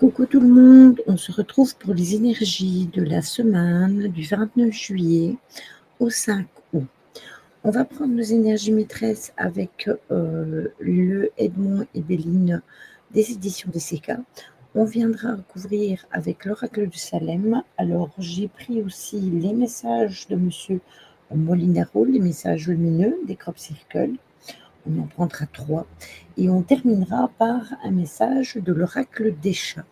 Coucou tout le monde, on se retrouve pour les énergies de la semaine du 29 juillet au 5 août. On va prendre nos énergies maîtresses avec le Edmond et Béline des éditions DCK. On viendra recouvrir avec l'oracle de Salem. Alors j'ai pris aussi les messages de Monsieur Molinaro, les messages lumineux des Crop Circle. On en prendra 3 et on terminera par un message de l'oracle des chats.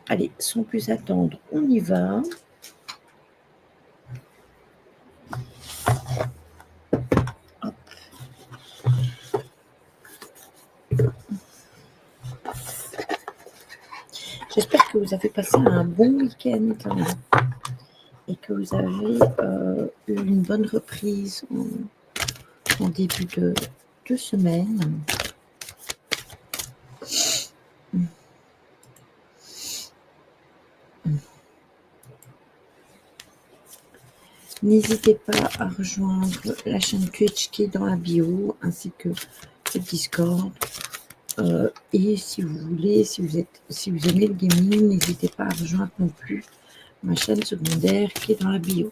Allez, sans plus attendre, on y va. Hop. J'espère que vous avez passé un bon week-end et que vous avez eu une bonne reprise en début de semaine. N'hésitez pas à rejoindre la chaîne Twitch qui est dans la bio, ainsi que le Discord. Et si vous voulez, si vous aimez le gaming, n'hésitez pas à rejoindre non plus ma chaîne secondaire qui est dans la bio.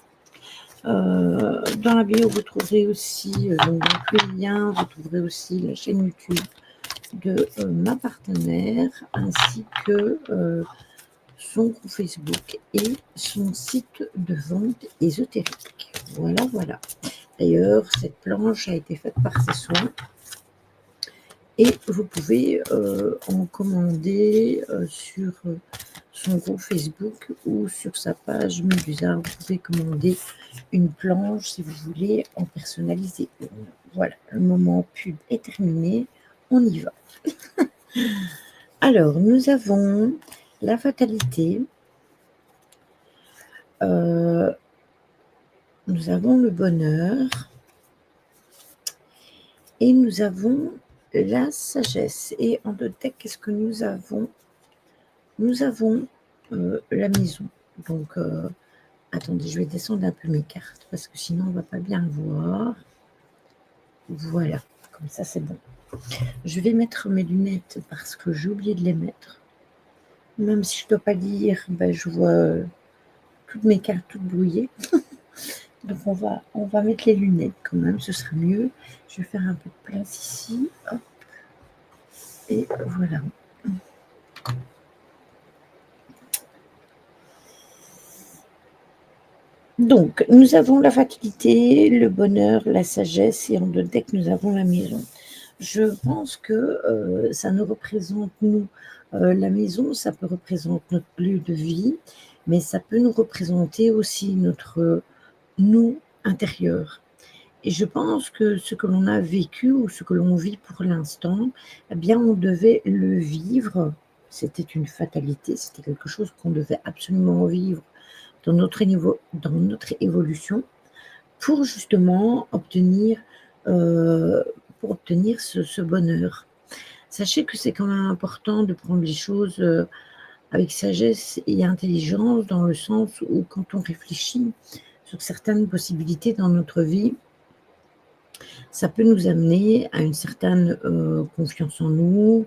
Dans la bio, vous trouverez aussi, donc dans tous les liens, vous trouverez aussi la chaîne YouTube de ma partenaire, ainsi que son groupe Facebook et son site de vente ésotérique. Voilà, voilà. D'ailleurs, cette planche a été faite par ses soins et vous pouvez en commander sur son groupe Facebook ou sur sa page Medusa. Vous pouvez commander une planche si vous voulez en personnaliser une. Voilà, le moment pub est terminé. On y va. Alors, nous avons la fatalité. Nous avons le bonheur. Et nous avons la sagesse. Et en deux decks, qu'est-ce que nous avons? Nous avons la maison. Donc, attendez, je vais descendre un peu mes cartes parce que sinon, on ne va pas bien voir. Voilà, comme ça, c'est bon. Je vais mettre mes lunettes parce que j'ai oublié de les mettre. Même si je ne dois pas lire, ben, je vois toutes mes cartes toutes brouillées. Donc, on va mettre les lunettes quand même, ce sera mieux. Je vais faire un peu de place ici. Hop. Et voilà. Donc, nous avons la fatalité, le bonheur, la sagesse, et en deux decks, nous avons la maison. Je pense que ça nous représente, nous, la maison, ça peut représenter notre lieu de vie, mais ça peut nous représenter aussi notre nous intérieur. Et je pense que ce que l'on a vécu ou ce que l'on vit pour l'instant, eh bien, on devait le vivre. C'était une fatalité, c'était quelque chose qu'on devait absolument vivre dans notre évolution pour justement obtenir, ce bonheur. Sachez que c'est quand même important de prendre les choses avec sagesse et intelligence, dans le sens où quand on réfléchit sur certaines possibilités dans notre vie, ça peut nous amener à une certaine confiance en nous,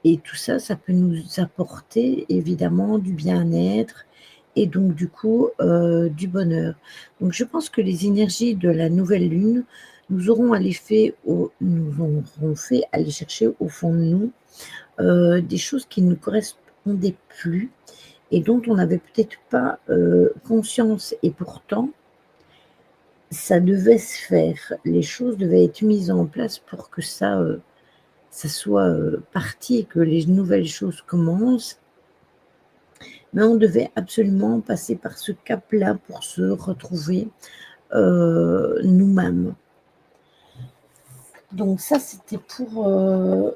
et tout ça, ça peut nous apporter évidemment du bien-être et donc du coup du bonheur. Donc je pense que les énergies de la nouvelle lune nous auront fait aller chercher au fond de nous des choses qui ne nous correspondaient plus et dont on n'avait peut-être pas conscience, et pourtant ça devait se faire, les choses devaient être mises en place pour que ça soit parti et que les nouvelles choses commencent. Mais on devait absolument passer par ce cap-là pour se retrouver nous-mêmes. Donc ça, c'était pour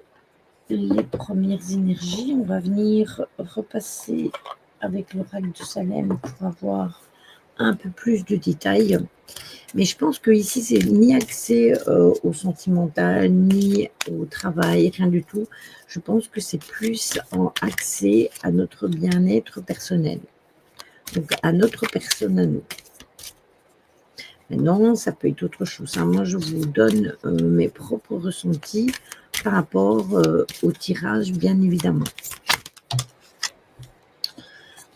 les premières énergies. On va venir repasser avec l'oracle de Salem pour avoir un peu plus de détails. Mais je pense que ici, c'est ni accès au sentimental, ni au travail, rien du tout. Je pense que c'est plus en accès à notre bien-être personnel. Donc, à notre personne à nous. Maintenant, ça peut être autre chose. Moi, je vous donne mes propres ressentis par rapport au tirage, bien évidemment.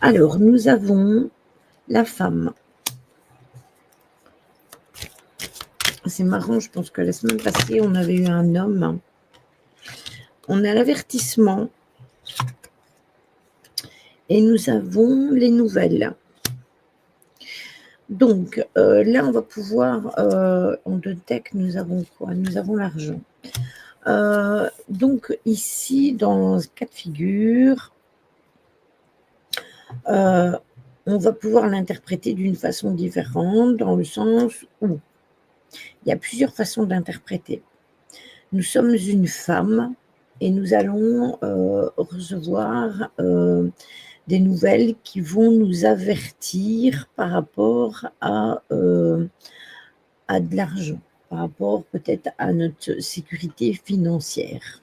Alors, nous avons la femme. C'est marrant, je pense que la semaine passée, on avait eu un homme. On a l'avertissement. Et nous avons les nouvelles. Donc, là, on va pouvoir, en deux decks, nous avons quoi? Nous avons l'argent. Donc, ici, dans ce cas de figure, on va pouvoir l'interpréter d'une façon différente, dans le sens où il y a plusieurs façons d'interpréter. Nous sommes une femme et nous allons recevoir des nouvelles qui vont nous avertir par rapport à de l'argent, par rapport peut-être à notre sécurité financière.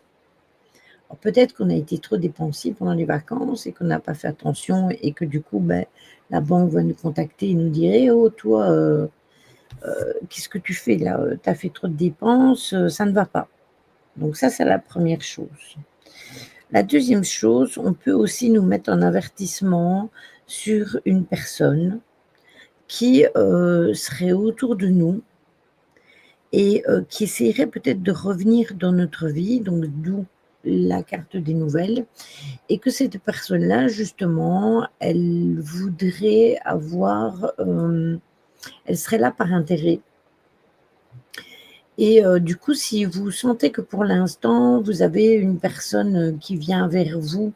Peut-être qu'on a été trop dépensier pendant les vacances et qu'on n'a pas fait attention et que du coup, la banque va nous contacter et nous dire hey, « Oh, toi, qu'est-ce que tu fais là? Tu as fait trop de dépenses, ça ne va pas. » Donc ça, c'est la première chose. La deuxième chose, on peut aussi nous mettre en avertissement sur une personne qui serait autour de nous et qui essaierait peut-être de revenir dans notre vie, donc d'où la carte des nouvelles, et que cette personne-là, justement, elle voudrait avoir, elle serait là par intérêt. Et du coup, si vous sentez que pour l'instant, vous avez une personne qui vient vers vous,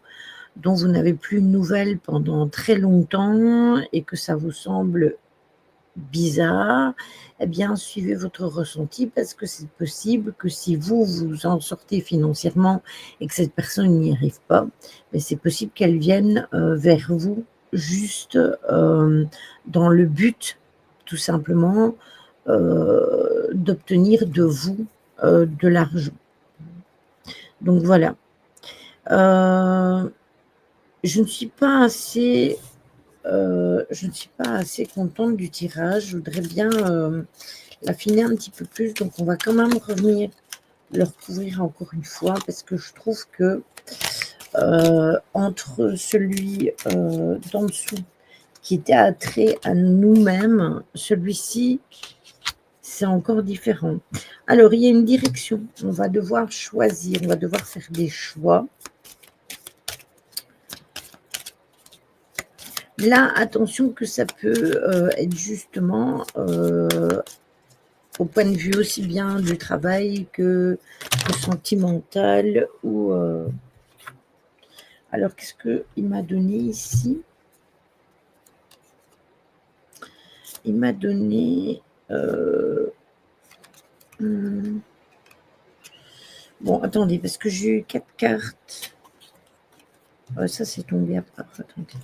dont vous n'avez plus de nouvelles pendant très longtemps et que ça vous semble bizarre, eh bien, suivez votre ressenti parce que c'est possible que si vous, vous en sortez financièrement et que cette personne n'y arrive pas, c'est possible qu'elle vienne vers vous juste dans le but, tout simplement, d'obtenir de vous de l'argent. Donc voilà. Je ne suis pas assez contente du tirage. Je voudrais bien l'affiner un petit peu plus. Donc, on va quand même revenir le recouvrir encore une fois parce que je trouve que entre celui d'en dessous qui était attrait à nous-mêmes, celui-ci, c'est encore différent. Alors, il y a une direction. On va devoir choisir. On va devoir faire des choix. Là, attention que ça peut être justement au point de vue aussi bien du travail que sentimental. Ou alors, qu'est-ce qu'il m'a donné ici? Il m'a donné... Bon, attendez, parce que j'ai eu 4 cartes. Ça, c'est tombé après. Attendez.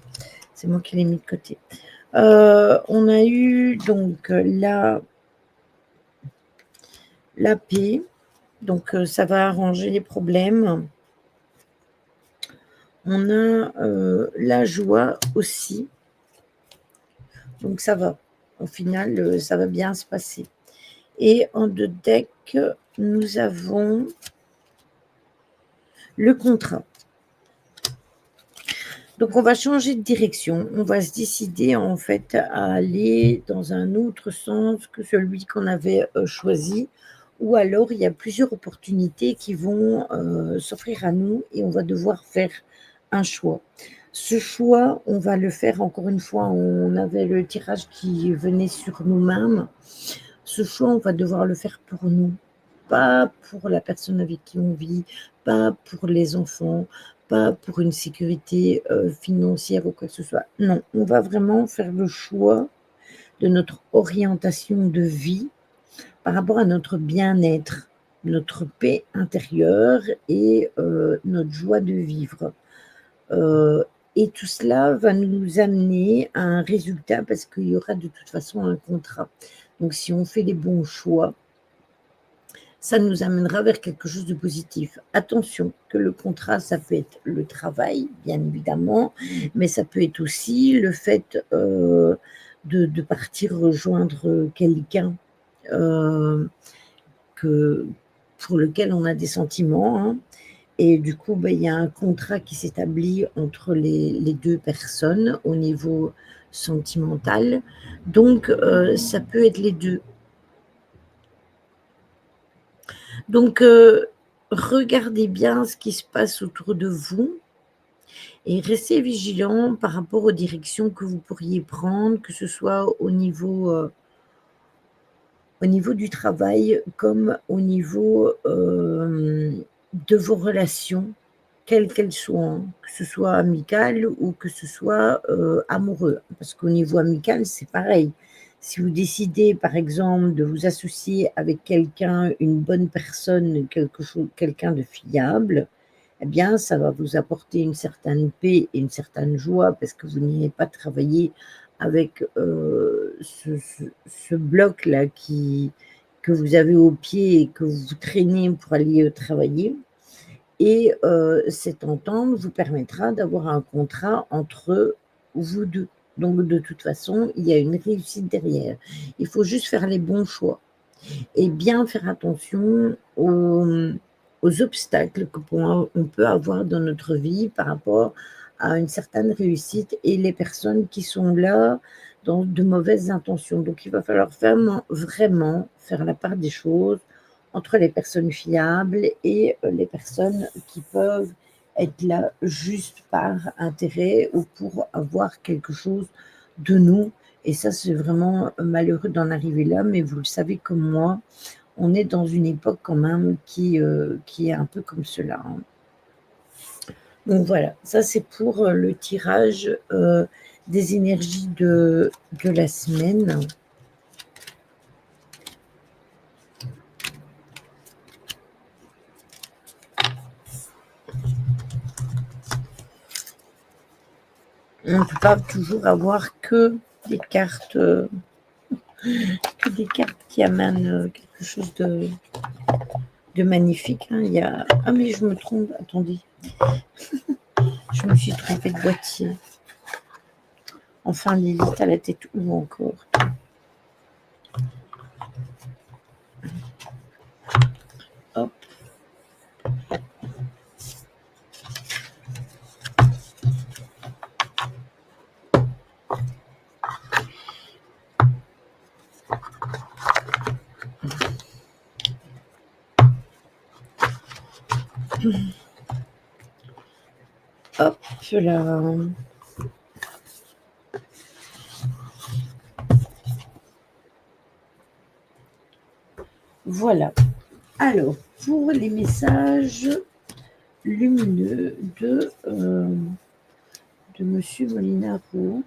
C'est moi qui l'ai mis de côté. On a eu donc la paix. Donc, ça va arranger les problèmes. On a la joie aussi. Donc, ça va. Au final, ça va bien se passer. Et en deux decks, nous avons le contrat. Donc, on va changer de direction. On va se décider, en fait, à aller dans un autre sens que celui qu'on avait choisi. Ou alors, il y a plusieurs opportunités qui vont s'offrir à nous et on va devoir faire un choix. Ce choix, on va le faire, encore une fois, on avait le tirage qui venait sur nous-mêmes. Ce choix, on va devoir le faire pour nous. Pas pour la personne avec qui on vit, pas pour les enfants, pas pour une sécurité financière ou quoi que ce soit. Non, on va vraiment faire le choix de notre orientation de vie par rapport à notre bien-être, notre paix intérieure et notre joie de vivre. Et tout cela va nous amener à un résultat parce qu'il y aura de toute façon un contrat. Donc, si on fait les bons choix, ça nous amènera vers quelque chose de positif. Attention, que le contrat, ça peut être le travail, bien évidemment, mais ça peut être aussi le fait de partir rejoindre quelqu'un pour lequel on a des sentiments, hein. Et du coup, il y a un contrat qui s'établit entre les 2 personnes au niveau sentimental. Donc ça peut être les 2. Donc regardez bien ce qui se passe autour de vous et restez vigilant par rapport aux directions que vous pourriez prendre, que ce soit au niveau du travail comme au niveau, de vos relations, quelles qu'elles soient, hein, que ce soit amical ou que ce soit, amoureux. Parce qu'au niveau amical, c'est pareil. Si vous décidez, par exemple, de vous associer avec quelqu'un, une bonne personne, quelqu'un de fiable, eh bien, ça va vous apporter une certaine paix et une certaine joie parce que vous n'irez pas travailler avec, ce bloc-là que vous avez au pied et que vous traînez pour aller, travailler et cette entente vous permettra d'avoir un contrat entre vous 2. Donc de toute façon, il y a une réussite derrière. Il faut juste faire les bons choix et bien faire attention aux obstacles on peut avoir dans notre vie par rapport à une certaine réussite et les personnes qui sont là dans de mauvaises intentions. Donc il va falloir vraiment faire la part des choses entre les personnes fiables et les personnes qui peuvent être là juste par intérêt ou pour avoir quelque chose de nous. Et ça, c'est vraiment malheureux d'en arriver là, mais vous le savez comme moi, on est dans une époque quand même qui est un peu comme cela, hein. Donc voilà, ça c'est pour le tirage des énergies de la semaine. On ne peut pas toujours avoir que des cartes, qui amènent quelque chose de magnifique, hein. Il y a... Ah mais je me trompe, attendez. Je me suis trompée de boîtier. Enfin, Lilith à la tête où encore? Hop. Hop là. Voilà. Alors, pour les messages lumineux de Monsieur Molinaro,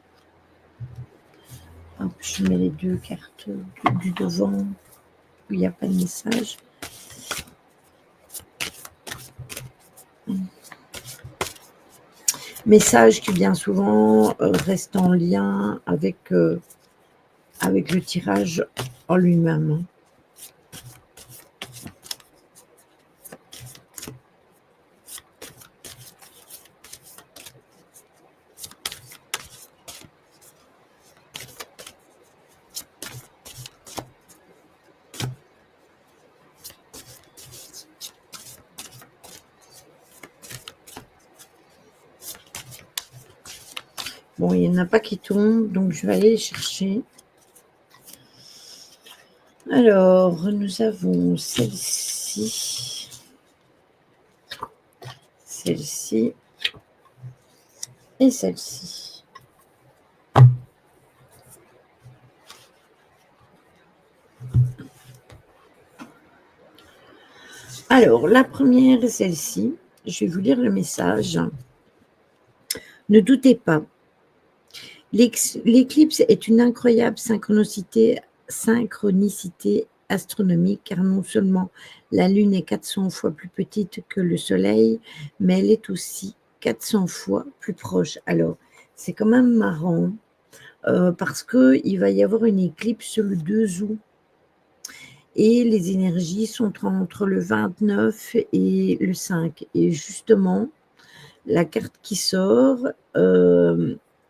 hop, je mets les 2 cartes du devant où il n'y a pas de message. Message qui bien souvent reste en lien avec le tirage en lui-même. Bon, il n'y en a pas qui tombent, donc je vais aller les chercher. Alors, nous avons celle-ci, celle-ci et celle-ci. Alors, la première est celle-ci. Je vais vous lire le message. Ne doutez pas. L'éclipse est une incroyable synchronicité astronomique, car non seulement la Lune est 400 fois plus petite que le Soleil, mais elle est aussi 400 fois plus proche. Alors, c'est quand même marrant, parce qu'il va y avoir une éclipse le 2 août. Et les énergies sont entre le 29 et le 5. Et justement, la carte qui sort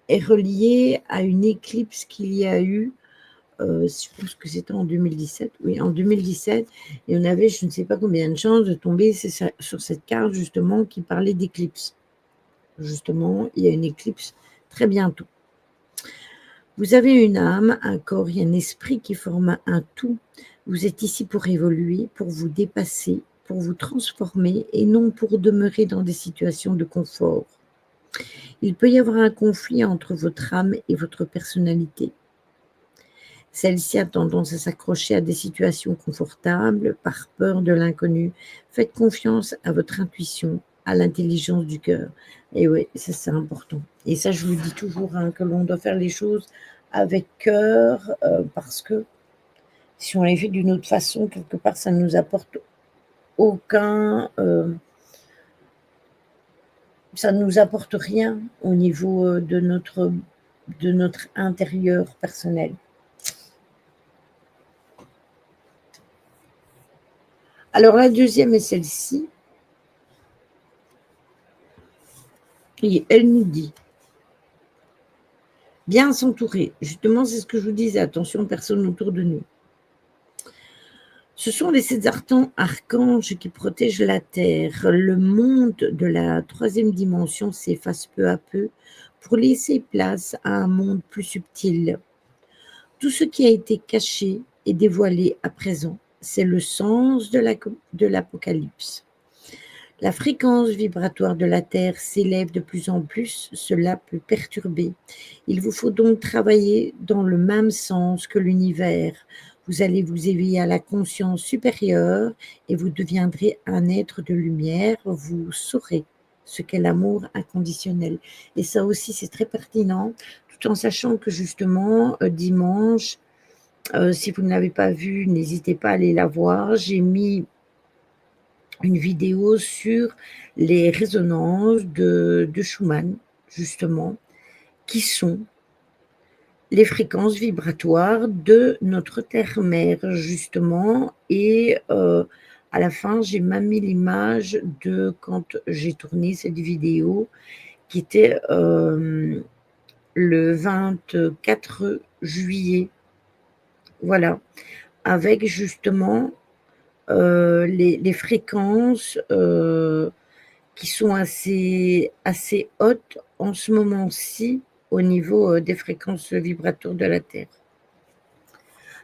est reliée à une éclipse qu'il y a eu je pense que c'était en 2017, oui, en 2017, et on avait je ne sais pas combien de chances de tomber sur cette carte justement qui parlait d'éclipse. Justement, il y a une éclipse très bientôt. Vous avez une âme, un corps et un esprit qui forment un tout. Vous êtes ici pour évoluer, pour vous dépasser, pour vous transformer et non pour demeurer dans des situations de confort. Il peut y avoir un conflit entre votre âme et votre personnalité. Celle-ci a tendance à s'accrocher à des situations confortables par peur de l'inconnu. Faites confiance à votre intuition, à l'intelligence du cœur. Et oui, ça c'est important. Et ça, je vous dis toujours hein, que l'on doit faire les choses avec cœur parce que si on les fait d'une autre façon, quelque part, ça ne nous apporte aucun... ça ne nous apporte rien au niveau de notre intérieur personnel. Alors la deuxième est celle-ci. Et elle nous dit bien s'entourer. Justement, c'est ce que je vous disais. Attention, personne autour de nous. Ce sont les 7 archanges qui protègent la Terre. Le monde de la troisième dimension s'efface peu à peu pour laisser place à un monde plus subtil. Tout ce qui a été caché est dévoilé à présent. C'est le sens de l'Apocalypse. La fréquence vibratoire de la Terre s'élève de plus en plus, cela peut perturber. Il vous faut donc travailler dans le même sens que l'univers. Vous allez vous éveiller à la conscience supérieure et vous deviendrez un être de lumière. Vous saurez ce qu'est l'amour inconditionnel. Et ça aussi, c'est très pertinent, tout en sachant que justement, dimanche, si vous ne l'avez pas vu, n'hésitez pas à aller la voir. J'ai mis une vidéo sur les résonances de Schumann, justement, qui sont les fréquences vibratoires de notre terre-mère, justement. Et à la fin, j'ai même mis l'image de quand j'ai tourné cette vidéo, qui était le 24 juillet. Voilà, avec justement les fréquences qui sont assez hautes en ce moment-ci au niveau des fréquences vibratoires de la Terre.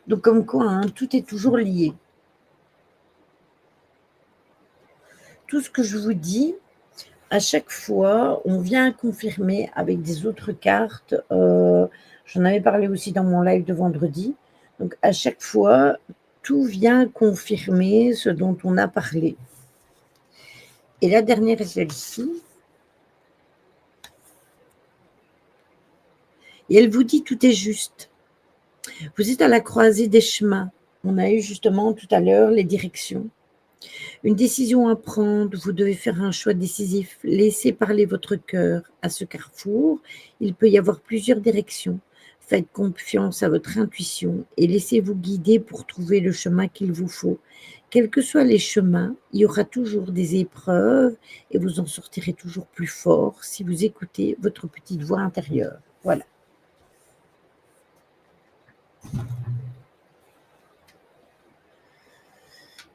Donc comme quoi, hein, tout est toujours lié. Tout ce que je vous dis, à chaque fois, on vient confirmer avec des autres cartes. J'en avais parlé aussi dans mon live de vendredi. Donc à chaque fois, tout vient confirmer ce dont on a parlé. Et la dernière est celle-ci. Et elle vous dit tout est juste. Vous êtes à la croisée des chemins. On a eu justement tout à l'heure les directions. Une décision à prendre, vous devez faire un choix décisif. Laissez parler votre cœur à ce carrefour. Il peut y avoir plusieurs directions. Faites confiance à votre intuition et laissez-vous guider pour trouver le chemin qu'il vous faut. Quels que soient les chemins, il y aura toujours des épreuves et vous en sortirez toujours plus fort si vous écoutez votre petite voix intérieure. Voilà.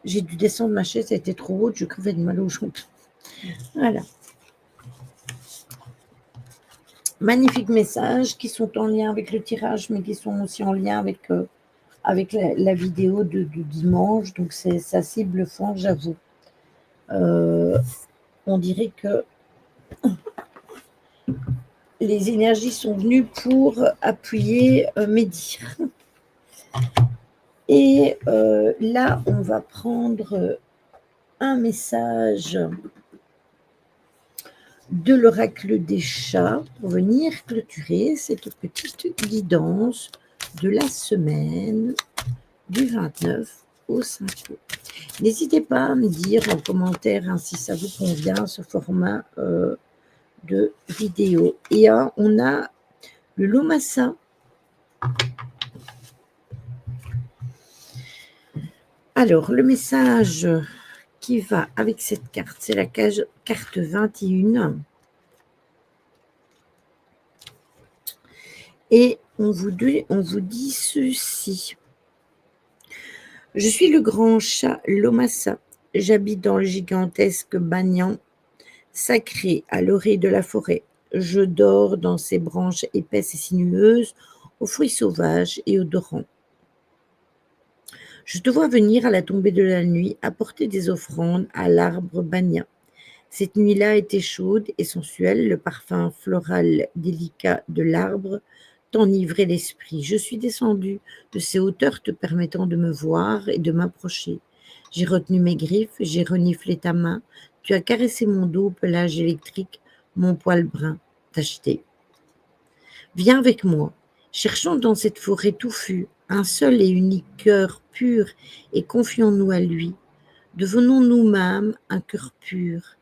J'ai dû descendre ma chaise, elle était trop haute, je crevais de mal aux jambes. Voilà. Magnifiques messages qui sont en lien avec le tirage, mais qui sont aussi en lien avec la vidéo de dimanche. Donc, c'est assez bluffant, j'avoue. On dirait que les énergies sont venues pour appuyer mes dires. Et là, on va prendre un message de l'oracle des chats pour venir clôturer cette petite guidance de la semaine du 29 au 5 août. N'hésitez pas à me dire en commentaire hein, si ça vous convient ce format de vidéo. Et on a le Lomassa. Alors, le message qui va avec cette carte, c'est la carte 21. Et on vous dit ceci. Je suis le grand chat Lomassa. J'habite dans le gigantesque banyan sacré à l'orée de la forêt. Je dors dans ses branches épaisses et sinueuses, aux fruits sauvages et odorants. Je te vois venir à la tombée de la nuit apporter des offrandes à l'arbre banyan. Cette nuit-là était chaude et sensuelle, le parfum floral délicat de l'arbre t'enivrait l'esprit. Je suis descendu de ces hauteurs te permettant de me voir et de m'approcher. J'ai retenu mes griffes, j'ai reniflé ta main, tu as caressé mon dos, pelage électrique, mon poil brun tacheté. Viens avec moi, cherchons dans cette forêt touffue un seul et unique cœur pur et confions-nous à lui. Devenons nous-mêmes un cœur pur.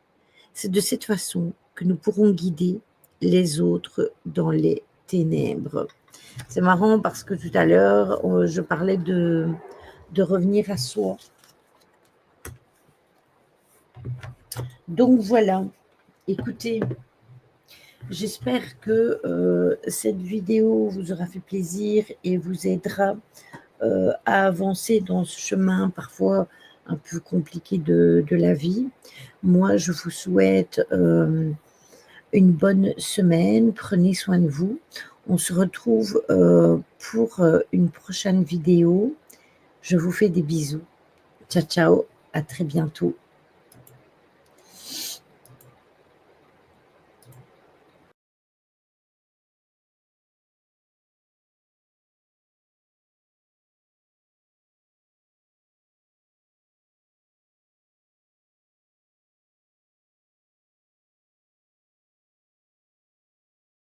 C'est de cette façon que nous pourrons guider les autres dans les ténèbres. C'est marrant parce que tout à l'heure, je parlais de revenir à soi. Donc voilà, écoutez, j'espère que cette vidéo vous aura fait plaisir et vous aidera à avancer dans ce chemin parfois un peu compliqué de la vie. Moi, je vous souhaite une bonne semaine. Prenez soin de vous. On se retrouve pour une prochaine vidéo. Je vous fais des bisous. Ciao, ciao. À très bientôt.